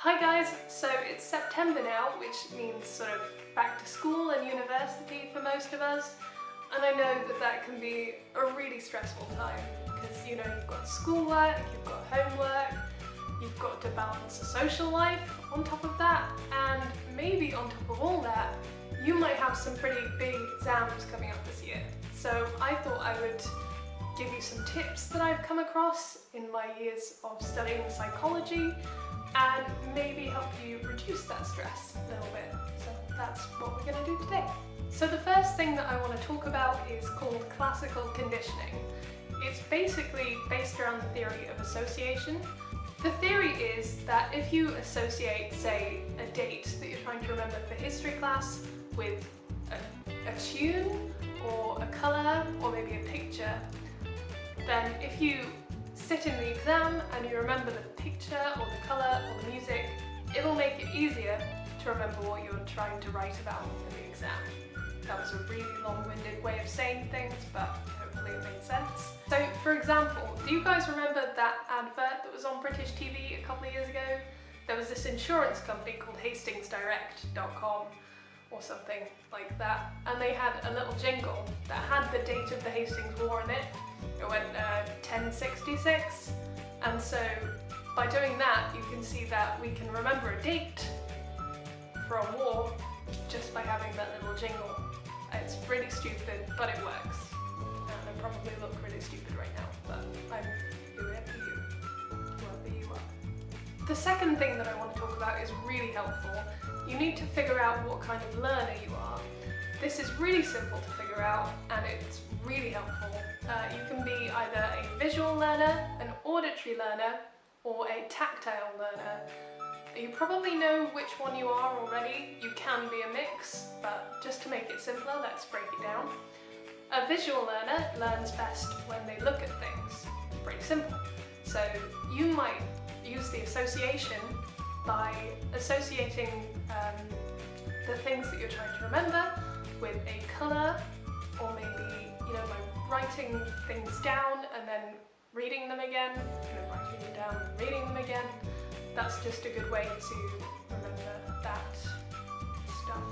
Hi guys, so it's September now, which means sort of back to school and university for most of us, and I know that that can be a really stressful time because you've got schoolwork, you've got homework, you've got to balance a social life on top of that, and maybe on top of all that you might have some pretty big exams coming up this year. So I thought I would give you some tips that I've come across in my years of studying psychology and maybe help you reduce that stress a little bit. So that's what we're going to do today. So the first thing that I want to talk about is called classical conditioning. It's basically based around the theory of association. The theory is that if you associate, say, a date that you're trying to remember for history class with a tune or a colour or maybe a picture, then if you sit in the exam and you remember the picture or the colour or the music, it'll make it easier to remember what you're trying to write about in the exam. That was a really long-winded way of saying things, but hopefully it made sense. So for example, do you guys remember that advert that was on British TV a couple of years ago? There was this insurance company called HastingsDirect.com or something like that, and they had a little jingle that had the date of the Hastings War in it. It went 1066, and so by doing that you can see that we can remember a date for a war just by having that little jingle. It's really stupid, but it works, and I probably look really stupid right now, but I'm doing it for you, whoever you are. The second thing that I want to talk about is really helpful. You need to figure out what kind of learner you are. This is really simple to figure out, and it's really helpful. You can be either a visual learner, an auditory learner, or a tactile learner. You probably know which one you are already. You can be a mix, but just to make it simpler, let's break it down. A visual learner learns best when they look at things. Pretty simple. So you might use the association by associating the things that you're trying to remember with a colour, or maybe by writing things down and then reading them again, writing them down and reading them again. That's just a good way to remember that stuff.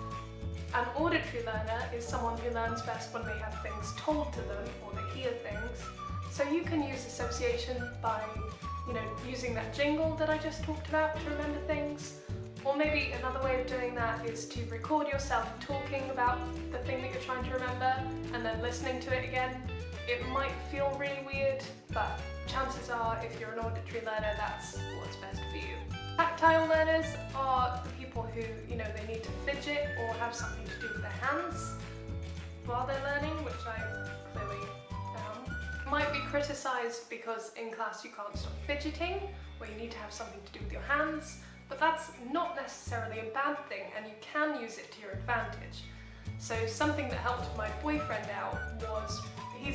An auditory learner is someone who learns best when they have things told to them or they hear things. So you can use association by using that jingle that I just talked about to remember things. Or maybe another way of doing that is to record yourself talking about the thing that you're trying to remember and then listening to it again. It might feel really weird, but chances are if you're an auditory learner, that's what's best for you. Tactile learners are the people who, they need to fidget or have something to do with their hands while they're learning, which I clearly am. Might be criticised because in class you can't stop fidgeting, or you need to have something to do with your hands. But that's not necessarily a bad thing, and you can use it to your advantage. So something that helped my boyfriend out was, he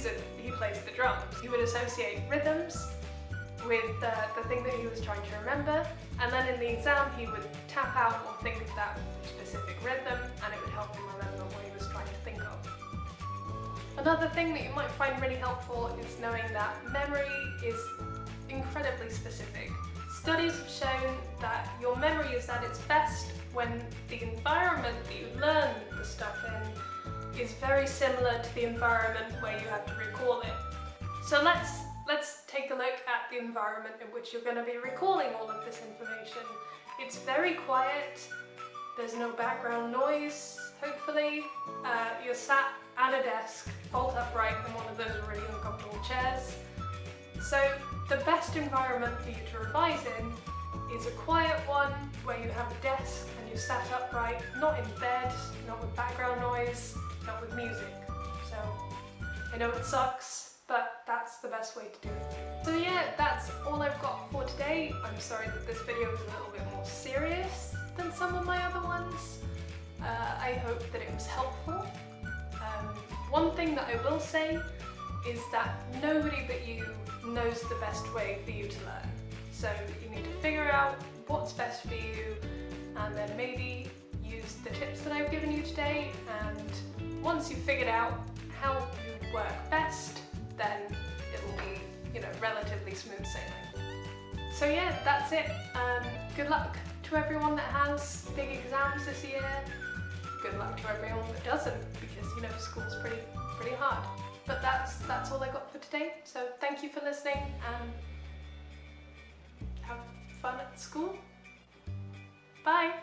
plays the drums. He would associate rhythms with the thing that he was trying to remember, and then in the exam he would tap out or think of that specific rhythm, and it would help him remember what he was trying to think of. Another thing that you might find really helpful is knowing that memory is incredibly specific. Studies have shown that your memory is at its best when the environment that you learn the stuff in is very similar to the environment where you have to recall it. So let's take a look at the environment in which you're going to be recalling all of this information. It's very quiet, there's no background noise, hopefully. You're sat at a desk, bolt upright in one of those really uncomfortable chairs. So the best environment for you to revise in is a quiet one where you have a desk and you sat upright, not in bed, not with background noise, not with music. So I know it sucks, but that's the best way to do it. So yeah, that's all I've got for today. I'm sorry that this video is a little bit more serious than some of my other ones. I hope that it was helpful. One thing that I will say is that nobody but you knows the best way for you to learn. So you need to figure out what's best for you, and then maybe use the tips that I've given you today, and once you've figured out how you work best, then it'll be, relatively smooth sailing. So yeah, that's it. Good luck. to everyone that has big exams this year. Good luck to everyone that doesn't, because you know school's pretty hard. But that's all I got for today. So thank you for listening and have fun at school. Bye!